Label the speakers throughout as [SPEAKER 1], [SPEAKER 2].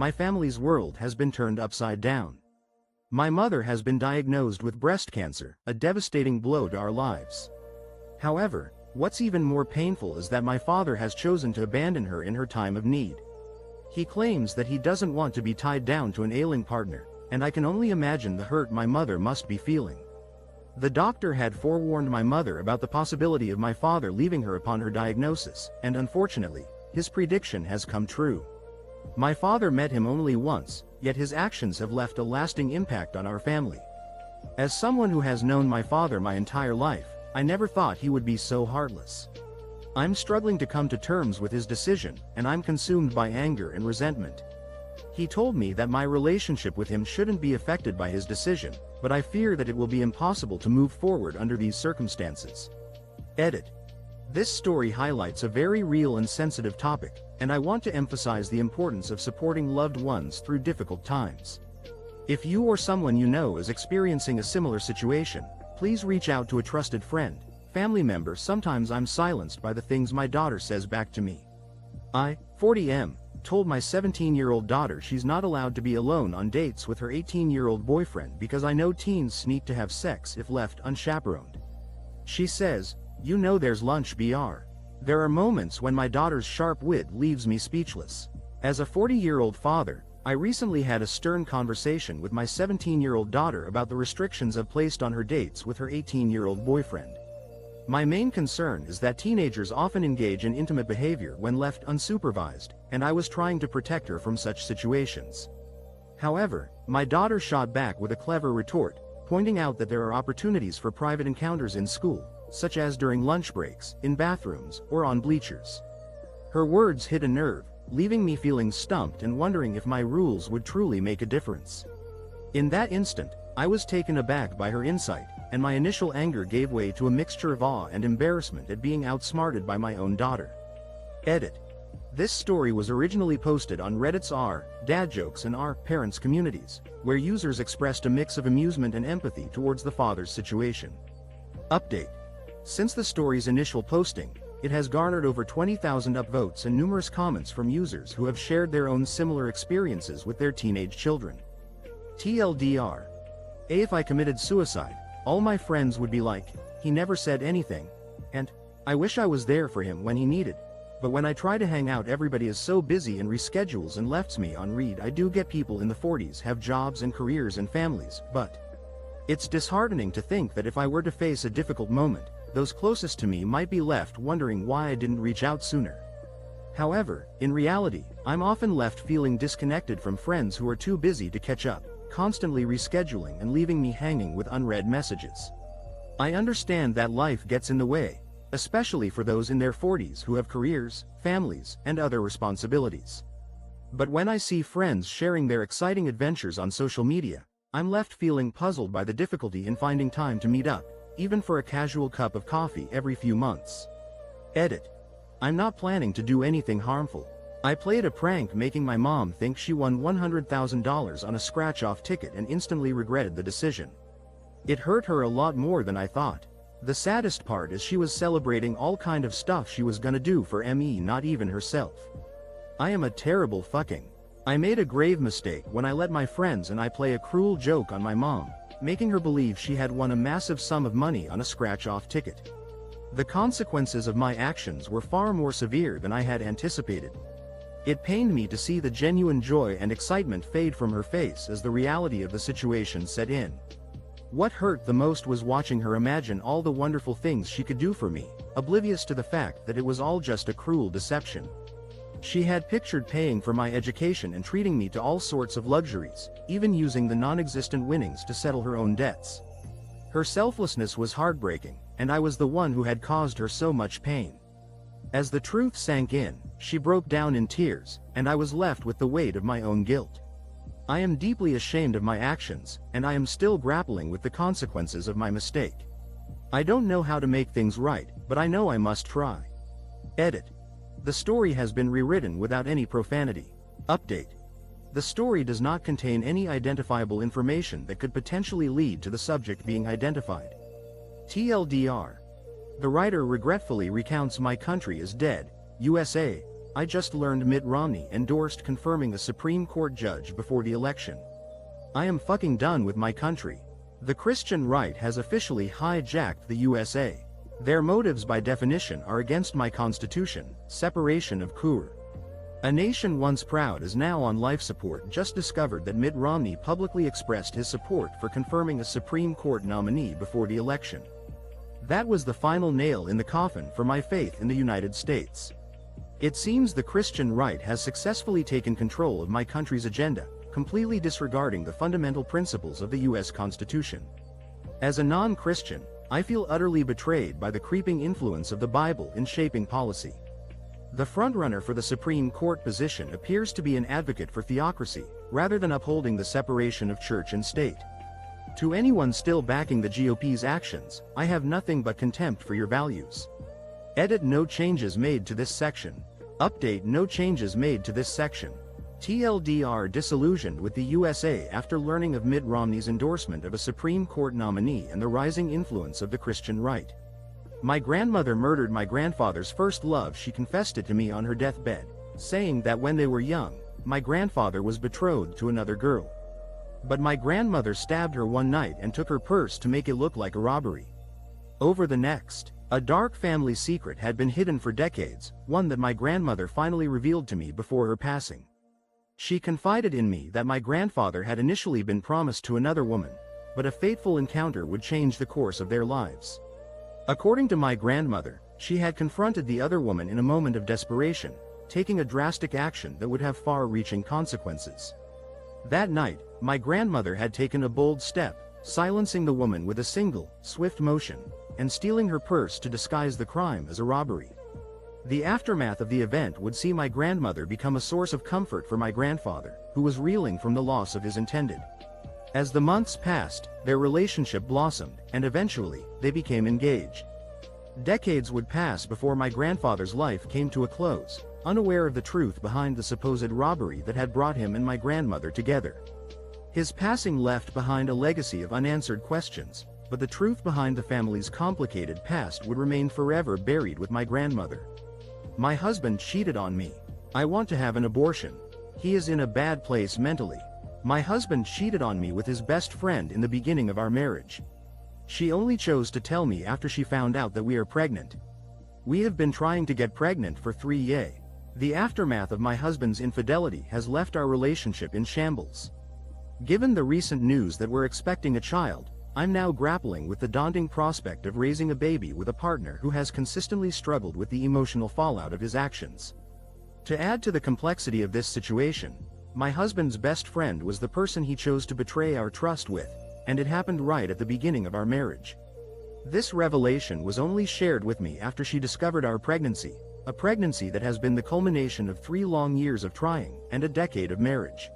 [SPEAKER 1] My family's world has been turned upside down. My mother has been diagnosed with breast cancer, a devastating blow to our lives. However, what's even more painful is that my father has chosen to abandon her in her time of need. He claims that he doesn't want to be tied down to an ailing partner, and I can only imagine the hurt my mother must be feeling. The doctor had forewarned my mother about the possibility of my father leaving her upon her diagnosis, and unfortunately, his prediction has come true. My father met him only once, yet his actions have left a lasting impact on our family. As someone who has known my father my entire life, I never thought he would be so heartless. I'm struggling to come to terms with his decision, and I'm consumed by anger and resentment. He told me that my relationship with him shouldn't be affected by his decision, but I fear that it will be impossible to move forward under these circumstances. Edit. This story highlights a very real and sensitive topic, and I want to emphasize the importance of supporting loved ones through difficult times. If you or someone you know is experiencing a similar situation, please reach out to a trusted friend, family member. Sometimes I'm silenced by the things my daughter says back to me. I, 40M, told my 17-year-old daughter she's not allowed to be alone on dates with her 18-year-old boyfriend because I know teens sneak to have sex if left unchaperoned. She says, "You know there's lunch br." There are moments when my daughter's sharp wit leaves me speechless. As a 40-year-old father, I recently had a stern conversation with my 17-year-old daughter about the restrictions I've placed on her dates with her 18-year-old boyfriend. My main concern is that teenagers often engage in intimate behavior when left unsupervised, and I was trying to protect her from such situations. However, my daughter shot back with a clever retort, pointing out that there are opportunities for private encounters in school, such as during lunch breaks, in bathrooms, or on bleachers. Her words hit a nerve, leaving me feeling stumped and wondering if my rules would truly make a difference. In that instant, I was taken aback by her insight, and my initial anger gave way to a mixture of awe and embarrassment at being outsmarted by my own daughter. Edit. This story was originally posted on Reddit's r/dad jokes and r/parents communities, where users expressed a mix of amusement and empathy towards the father's situation. Update. Since the story's initial posting, it has garnered over 20,000 upvotes and numerous comments from users who have shared their own similar experiences with their teenage children. TLDR. If I committed suicide, all my friends would be like, "He never said anything," and "I wish I was there for him when he needed. But when I try to hang out, everybody is so busy and reschedules and lefts me on read." I do get people in the 40s have jobs and careers and families, but it's disheartening to think that if I were to face a difficult moment, those closest to me might be left wondering why I didn't reach out sooner. However, in reality, I'm often left feeling disconnected from friends who are too busy to catch up, constantly rescheduling and leaving me hanging with unread messages. I understand that life gets in the way, especially for those in their 40s who have careers, families, and other responsibilities. But when I see friends sharing their exciting adventures on social media, I'm left feeling puzzled by the difficulty in finding time to meet up, even for a casual cup of coffee every few months. Edit. I'm not planning to do anything harmful. I played a prank making my mom think she won $100,000 on a scratch-off ticket and instantly regretted the decision. It hurt her a lot more than I thought. The saddest part is she was celebrating all kind of stuff she was gonna do for me, not even herself. I am a terrible fucking. I made a grave mistake when I let my friends and I play a cruel joke on my mom, making her believe she had won a massive sum of money on a scratch-off ticket. The consequences of my actions were far more severe than I had anticipated. It pained me to see the genuine joy and excitement fade from her face as the reality of the situation set in. What hurt the most was watching her imagine all the wonderful things she could do for me, oblivious to the fact that it was all just a cruel deception. She had pictured paying for my education and treating me to all sorts of luxuries, even using the non-existent winnings to settle her own debts. Her selflessness was heartbreaking, and I was the one who had caused her so much pain. As the truth sank in, she broke down in tears, and I was left with the weight of my own guilt. I am deeply ashamed of my actions, and I am still grappling with the consequences of my mistake. I don't know how to make things right, but I know I must try. Edit. The story has been rewritten without any profanity. Update. The story does not contain any identifiable information that could potentially lead to the subject being identified. TLDR. The writer regretfully recounts "My country is dead, USA, I just learned Mitt Romney endorsed confirming a Supreme Court judge before the election. I am fucking done with my country. The Christian right has officially hijacked the USA. Their motives by definition are against my constitution, separation of Kur. A nation once proud is now on life support. Just discovered that Mitt Romney publicly expressed his support for confirming a Supreme Court nominee before the election. That was the final nail in the coffin for my faith in the United States. It seems the Christian right has successfully taken control of my country's agenda, completely disregarding the fundamental principles of the U.S. Constitution. As a non-Christian, I feel utterly betrayed by the creeping influence of the Bible in shaping policy. The frontrunner for the Supreme Court position appears to be an advocate for theocracy, rather than upholding the separation of church and state. To anyone still backing the GOP's actions, I have nothing but contempt for your values. Edit: no changes made to this section. Update: no changes made to this section. TLDR: disillusioned with the USA after learning of Mitt Romney's endorsement of a Supreme Court nominee and the rising influence of the Christian right. My grandmother murdered my grandfather's first love. She confessed it to me on her deathbed, saying that when they were young, my grandfather was betrothed to another girl. But my grandmother stabbed her one night and took her purse to make it look like a robbery. Over the next, a dark family secret had been hidden for decades, one that my grandmother finally revealed to me before her passing. She confided in me that my grandfather had initially been promised to another woman, but a fateful encounter would change the course of their lives. According to my grandmother, she had confronted the other woman in a moment of desperation, taking a drastic action that would have far-reaching consequences. That night, my grandmother had taken a bold step, silencing the woman with a single, swift motion, and stealing her purse to disguise the crime as a robbery. The aftermath of the event would see my grandmother become a source of comfort for my grandfather, who was reeling from the loss of his intended. As the months passed, their relationship blossomed, and eventually, they became engaged. Decades would pass before my grandfather's life came to a close, unaware of the truth behind the supposed robbery that had brought him and my grandmother together. His passing left behind a legacy of unanswered questions, but the truth behind the family's complicated past would remain forever buried with my grandmother. My husband cheated on me. I want to have an abortion. He is in a bad place mentally. My husband cheated on me with his best friend in the beginning of our marriage. She only chose to tell me after she found out that we are pregnant. We have been trying to get pregnant for 3 years. The aftermath of my husband's infidelity has left our relationship in shambles. Given the recent news that we're expecting a child, I'm now grappling with the daunting prospect of raising a baby with a partner who has consistently struggled with the emotional fallout of his actions. To add to the complexity of this situation, my husband's best friend was the person he chose to betray our trust with, and it happened right at the beginning of our marriage. This revelation was only shared with me after she discovered our pregnancy, a pregnancy that has been the culmination of 3 long years of trying and a decade of marriage.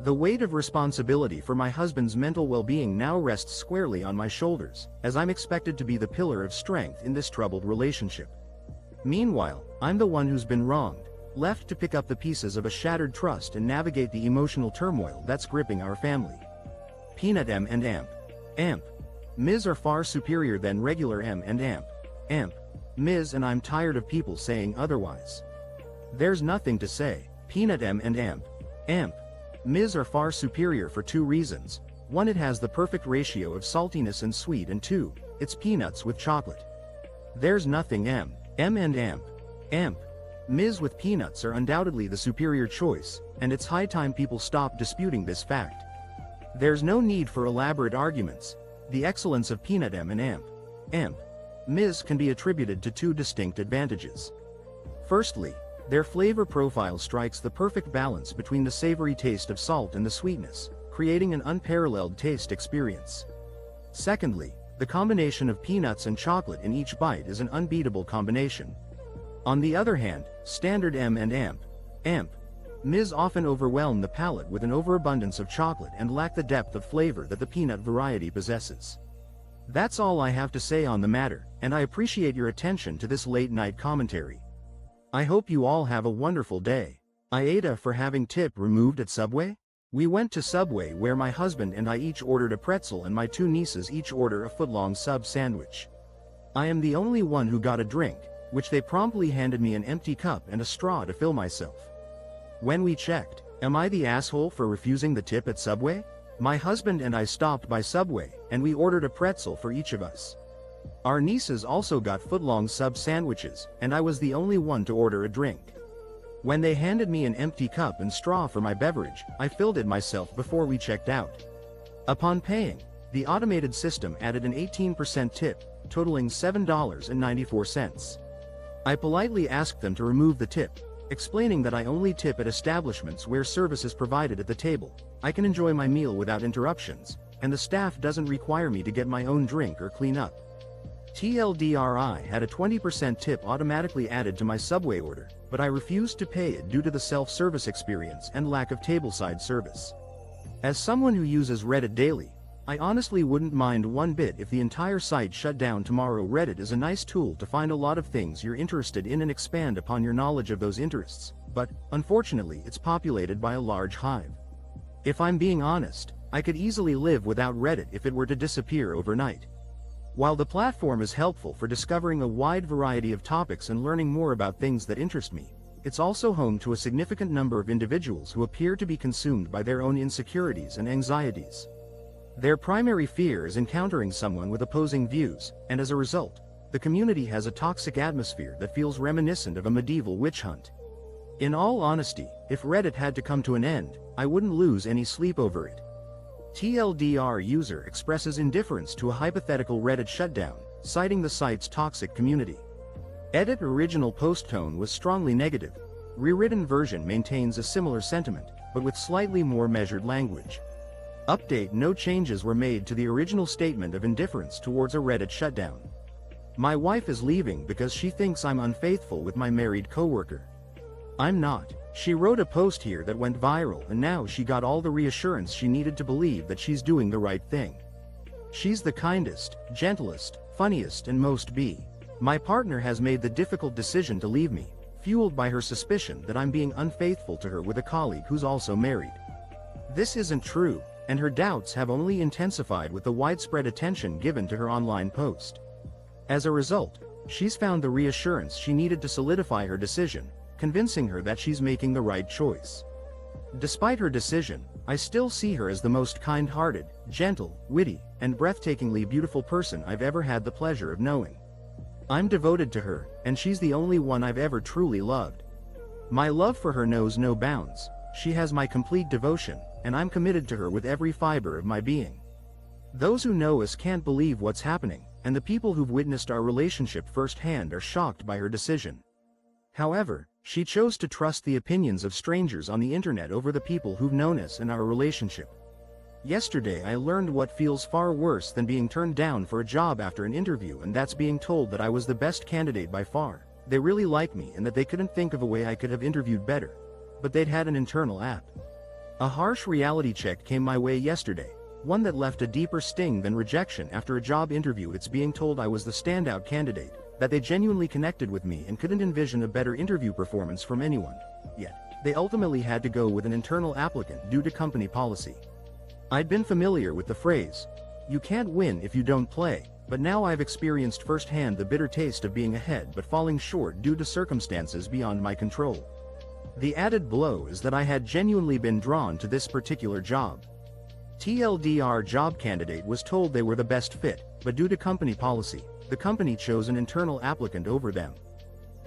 [SPEAKER 1] The weight of responsibility for my husband's mental well-being now rests squarely on my shoulders, as I'm expected to be the pillar of strength in this troubled relationship. Meanwhile, I'm the one who's been wronged, left to pick up the pieces of a shattered trust and navigate the emotional turmoil that's gripping our family. Peanut M and Amp. Amp. Ms. are far superior than regular M and Amp. Amp. Ms. and I'm tired of people saying otherwise. There's nothing to say. Peanut M and Amp. Amp. Ms. are far superior for 2 reasons. 1, it has the perfect ratio of saltiness and sweet, and 2, it's peanuts with chocolate. There's nothing M. M and Amp. Amp. Ms. with peanuts are undoubtedly the superior choice, and it's high time people stop disputing this fact. There's no need for elaborate arguments. The excellence of Peanut M and Amp. Amp. Ms. can be attributed to 2 distinct advantages. Firstly, their flavor profile strikes the perfect balance between the savory taste of salt and the sweetness, creating an unparalleled taste experience. Secondly, the combination of peanuts and chocolate in each bite is an unbeatable combination. On the other hand, standard M and Amp. Ms. often overwhelm the palate with an overabundance of chocolate and lack the depth of flavor that the peanut variety possesses. That's all I have to say on the matter, and I appreciate your attention to this late-night commentary. I hope you all have a wonderful day. AITA for having tip removed at Subway? We went to Subway where my husband and I each ordered a pretzel and my 2 nieces each order a foot-long sub sandwich. I am the only one who got a drink, which they promptly handed me an empty cup and a straw to fill myself. When we checked, am I the asshole for refusing the tip at Subway? My husband and I stopped by Subway, and we ordered a pretzel for each of us. Our nieces also got footlong sub sandwiches, and I was the only one to order a drink. When they handed me an empty cup and straw for my beverage, I filled it myself before we checked out. Upon paying, the automated system added an 18% tip, totaling $7.94. I politely asked them to remove the tip, explaining that I only tip at establishments where service is provided at the table. I can enjoy my meal without interruptions, and the staff doesn't require me to get my own drink or clean up. TLDRI had a 20% tip automatically added to my Subway order, but I refused to pay it due to the self-service experience and lack of tableside service. As someone who uses Reddit daily, I honestly wouldn't mind one bit if the entire site shut down tomorrow. Reddit is a nice tool to find a lot of things you're interested in and expand upon your knowledge of those interests, but, unfortunately, it's populated by a large hive. If I'm being honest, I could easily live without Reddit if it were to disappear overnight. While the platform is helpful for discovering a wide variety of topics and learning more about things that interest me, it's also home to a significant number of individuals who appear to be consumed by their own insecurities and anxieties. Their primary fear is encountering someone with opposing views, and as a result, the community has a toxic atmosphere that feels reminiscent of a medieval witch hunt. In all honesty, if Reddit had to come to an end, I wouldn't lose any sleep over it. TLDR user expresses indifference to a hypothetical Reddit shutdown, citing the site's toxic community. Edit original post tone was strongly negative. Rewritten version maintains a similar sentiment, but with slightly more measured language. Update: no changes were made to the original statement of indifference towards a Reddit shutdown. My wife is leaving because she thinks I'm unfaithful with my married coworker. I'm not. She wrote a post here that went viral, and now she got all the reassurance she needed to believe that she's doing the right thing. She's the kindest, gentlest, funniest and most be. My partner has made the difficult decision to leave me, fueled by her suspicion that I'm being unfaithful to her with a colleague who's also married. This isn't true, and her doubts have only intensified with the widespread attention given to her online post. As a result, she's found the reassurance she needed to solidify her decision, convincing her that she's making the right choice. Despite her decision, I still see her as the most kind-hearted, gentle, witty, and breathtakingly beautiful person I've ever had the pleasure of knowing. I'm devoted to her, and she's the only one I've ever truly loved. My love for her knows no bounds. She has my complete devotion, and I'm committed to her with every fiber of my being. Those who know us can't believe what's happening, and the people who've witnessed our relationship firsthand are shocked by her decision. However, she chose to trust the opinions of strangers on the internet over the people who've known us and our relationship. Yesterday I learned what feels far worse than being turned down for a job after an interview, and that's being told that I was the best candidate by far. They really like me and that they couldn't think of a way I could have interviewed better. But they'd had an internal app. A harsh reality check came my way yesterday, one that left a deeper sting than rejection after a job interview. It's being told I was the standout candidate, that they genuinely connected with me and couldn't envision a better interview performance from anyone. Yet, they ultimately had to go with an internal applicant due to company policy. I'd been familiar with the phrase, "You can't win if you don't play," but now I've experienced firsthand the bitter taste of being ahead but falling short due to circumstances beyond my control. The added blow is that I had genuinely been drawn to this particular job. TLDR job candidate was told they were the best fit, but due to company policy, the company chose an internal applicant over them.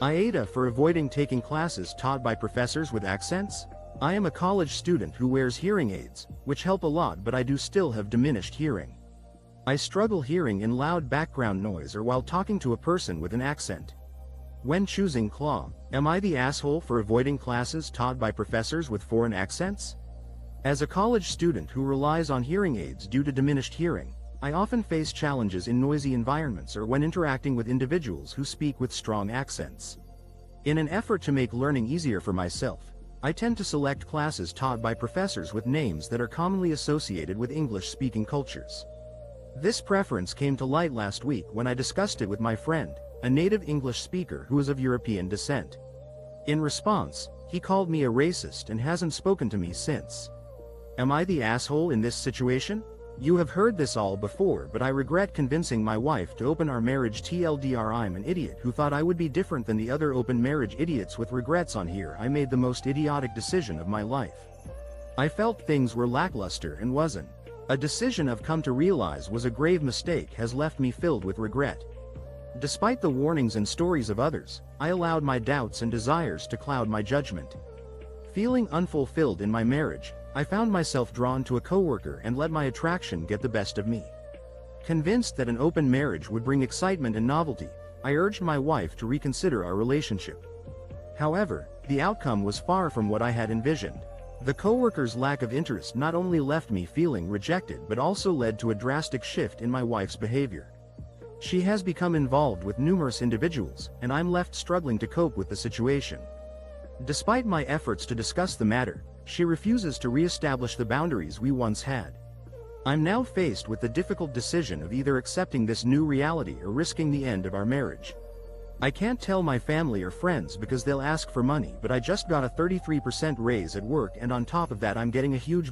[SPEAKER 1] AITA for avoiding taking classes taught by professors with accents? I am a college student who wears hearing aids, which help a lot, but I do still have diminished hearing. I struggle hearing in loud background noise or while talking to a person with an accent. When choosing claw, am I the asshole for avoiding classes taught by professors with foreign accents? As a college student who relies on hearing aids due to diminished hearing, I often face challenges in noisy environments or when interacting with individuals who speak with strong accents. In an effort to make learning easier for myself, I tend to select classes taught by professors with names that are commonly associated with English-speaking cultures. This preference came to light last week when I discussed it with my friend, a native English speaker who is of European descent. In response, he called me a racist and hasn't spoken to me since. Am I the asshole in this situation? You have heard this all before, but I regret convincing my wife to open our marriage. TLDR, I'm an idiot who thought I would be different than the other open marriage idiots with regrets on here. I made the most idiotic decision of my life. I felt things were lackluster and wasn't. A decision I've come to realize was a grave mistake has left me filled with regret. Despite the warnings and stories of others, I allowed my doubts and desires to cloud my judgment. Feeling unfulfilled in my marriage, I found myself drawn to a coworker and let my attraction get the best of me. Convinced that an open marriage would bring excitement and novelty, I urged my wife to reconsider our relationship. However, the outcome was far from what I had envisioned. The coworker's lack of interest not only left me feeling rejected but also led to a drastic shift in my wife's behavior. She has become involved with numerous individuals, and I'm left struggling to cope with the situation. Despite my efforts to discuss the matter, she refuses to re-establish the boundaries we once had. I'm now faced with the difficult decision of either accepting this new reality or risking the end of our marriage. I can't tell my family or friends because they'll ask for money, but I just got a 33% raise at work, and on top of that I'm getting a huge